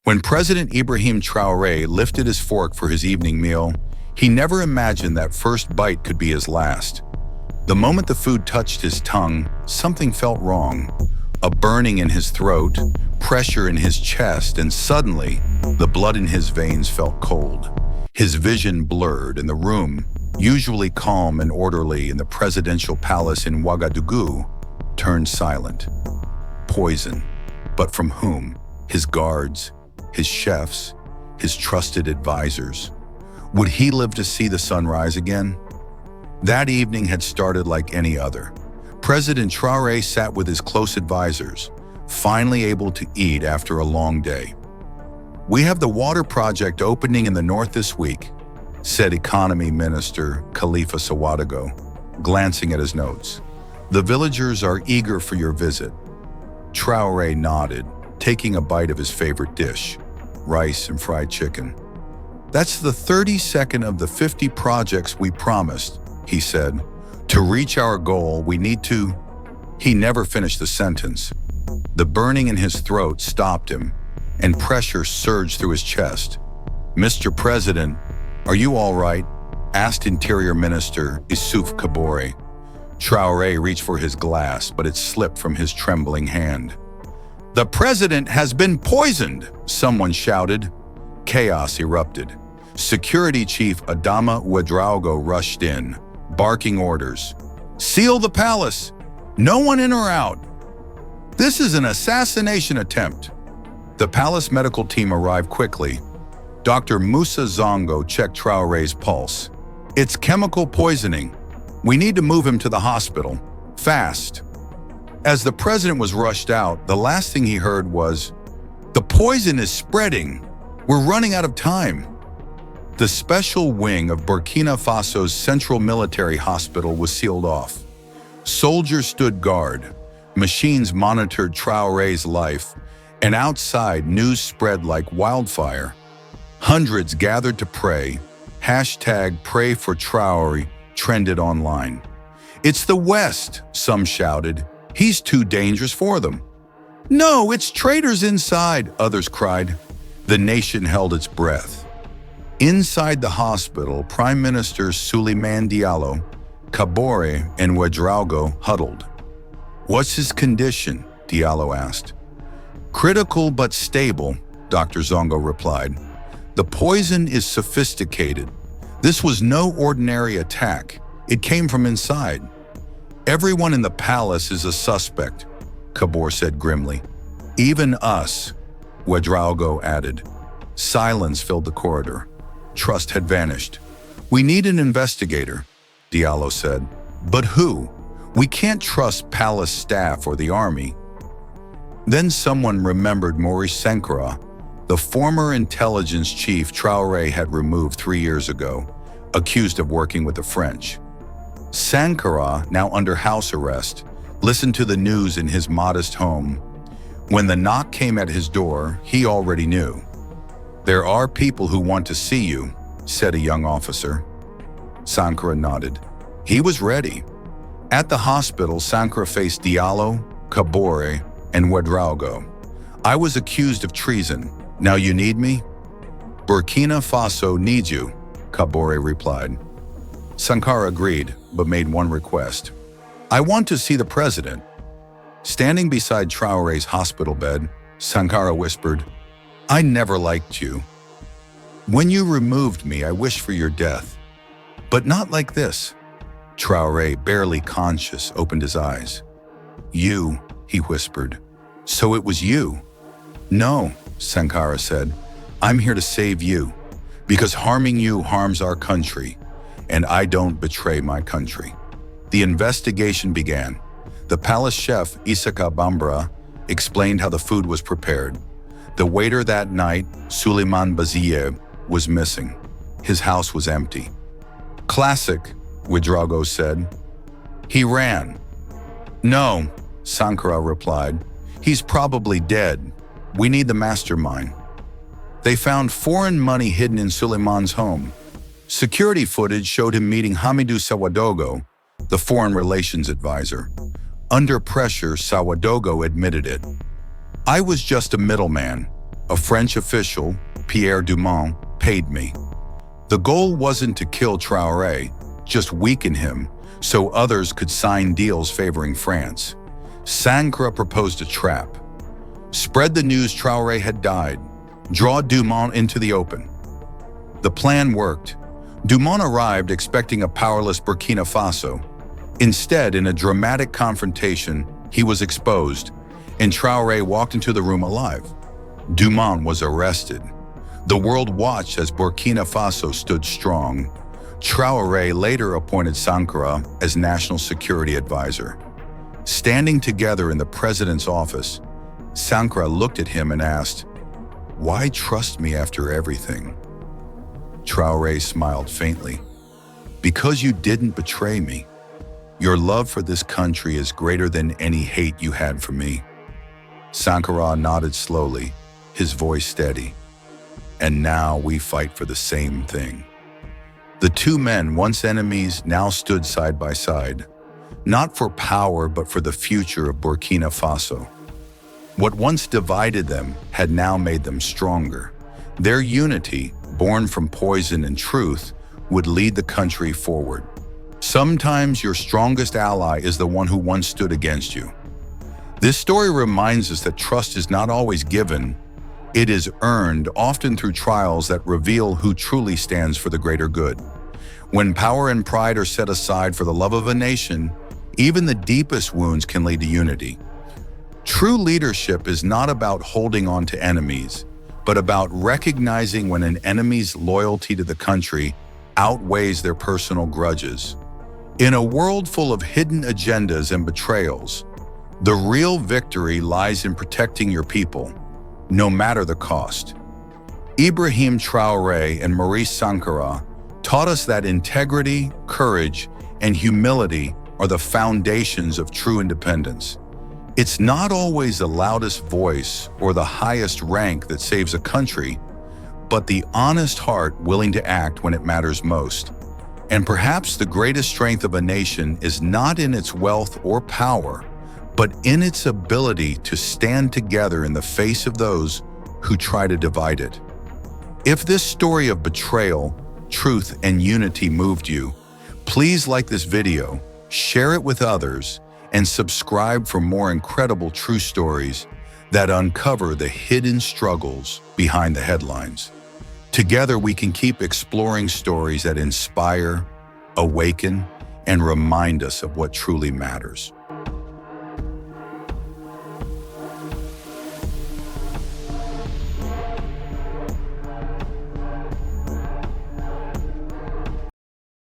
When President Ibrahim Traoré lifted his fork for his evening meal, he never imagined that first bite could be his last. The moment the food touched his tongue, something felt wrong. A burning in his throat, pressure in his chest, and suddenly, the blood in his veins felt cold. His vision blurred, and the room, usually calm and orderly in the presidential palace in Ouagadougou, turned silent. Poison. But from whom? His guards, his chefs, his trusted advisors. Would he live to see the sunrise again? That evening had started like any other. President Traoré sat with his close advisors, finally able to eat after a long day. "We have the water project opening in the north this week," said Economy Minister Khalifa Sawadago, glancing at his notes. "The villagers are eager for your visit." Traoré nodded, taking a bite of his favorite dish, rice and fried chicken. "That's the 32nd of the 50 projects we promised," he said. "To reach our goal, we need to—" He never finished the sentence. The burning in his throat stopped him, and pressure surged through his chest. "Mr. President, are you all right?" asked Interior Minister Issouf Kabore. Traoré reached for his glass, but it slipped from his trembling hand. "The president has been poisoned!" someone shouted. Chaos erupted. Security Chief Adama Ouedraogo rushed in, barking orders. "Seal the palace! No one in or out! This is an assassination attempt!" The palace medical team arrived quickly. Dr. Moussa Zongo checked Traoré's pulse. "It's chemical poisoning. We need to move him to the hospital. Fast." As the president was rushed out, the last thing he heard was, "The poison is spreading. We're running out of time." The special wing of Burkina Faso's Central Military Hospital was sealed off. Soldiers stood guard, machines monitored Traoré's life, and outside news spread like wildfire. Hundreds gathered to pray. #Pray for Traoré trended online. "It's the West," some shouted. "He's too dangerous for them." "No, it's traitors inside," others cried. The nation held its breath. Inside the hospital, Prime Ministers Souleymane Diallo, Kabore, and Ouedraogo huddled. "What's his condition?" Diallo asked. "Critical but stable," Dr. Zongo replied. "The poison is sophisticated. This was no ordinary attack. It came from inside." "Everyone in the palace is a suspect," Kabore said grimly. "Even us," Ouedraogo added. Silence filled the corridor. Trust had vanished. "We need an investigator," Diallo said. "But who? We can't trust palace staff or the army." Then someone remembered Maurice Sankara, the former intelligence chief Traoré had removed 3 years ago, accused of working with the French. Sankara, now under house arrest, listened to the news in his modest home. When the knock came at his door, he already knew. "There are people who want to see you," said a young officer. Sankara nodded. He was ready. At the hospital, Sankara faced Diallo, Kabore, and Ouedraogo. "I was accused of treason. Now you need me?" "Burkina Faso needs you," Kabore replied. Sankara agreed, but made one request. "I want to see the president." Standing beside Traoré's hospital bed, Sankara whispered, "I never liked you. When you removed me, I wished for your death. But not like this." Traoré, barely conscious, opened his eyes. "You," he whispered. "So it was you?" "No," Sankara said. "I'm here to save you, because harming you harms our country, and I don't betray my country." The investigation began. The palace chef, Isaka Bambara, explained how the food was prepared. The waiter that night, Souleymane Baziye, was missing. His house was empty. "Classic," Ouedraogo said. "He ran." "No," Sankara replied. "He's probably dead. We need the mastermind." They found foreign money hidden in Souleymane's home. Security footage showed him meeting Hamidou Sawadogo, the foreign relations advisor. Under pressure, Sawadogo admitted it. "I was just a middleman. A French official, Pierre Dumont, paid me. The goal wasn't to kill Traoré, just weaken him so others could sign deals favoring France. Sankara proposed a trap. Spread the news Traoré had died. Draw Dumont into the open. The plan worked. Dumont arrived expecting a powerless Burkina Faso. Instead, in a dramatic confrontation, he was exposed, and Traoré walked into the room alive. Dumont was arrested. The world watched as Burkina Faso stood strong. Traoré later appointed Sankara as National Security Advisor. Standing together in the president's office, Sankara looked at him and asked, "Why trust me after everything?" Traoré smiled faintly. "Because you didn't betray me. Your love for this country is greater than any hate you had for me." Sankara nodded slowly, his voice steady. "And now we fight for the same thing." The two men, once enemies, now stood side by side, not for power but for the future of Burkina Faso. What once divided them had now made them stronger. Their unity, born from poison and truth, would lead the country forward. Sometimes your strongest ally is the one who once stood against you. This story reminds us that trust is not always given. It is earned, often through trials that reveal who truly stands for the greater good. When power and pride are set aside for the love of a nation, even the deepest wounds can lead to unity. True leadership is not about holding on to enemies, but about recognizing when an enemy's loyalty to the country outweighs their personal grudges. In a world full of hidden agendas and betrayals, the real victory lies in protecting your people, no matter the cost. Ibrahim Traoré and Maurice Sankara taught us that integrity, courage, and humility are the foundations of true independence. It's not always the loudest voice or the highest rank that saves a country, but the honest heart willing to act when it matters most. And perhaps the greatest strength of a nation is not in its wealth or power, but in its ability to stand together in the face of those who try to divide it. If this story of betrayal, truth, and unity moved you, please like this video, share it with others, and subscribe for more incredible true stories that uncover the hidden struggles behind the headlines. Together, we can keep exploring stories that inspire, awaken, and remind us of what truly matters.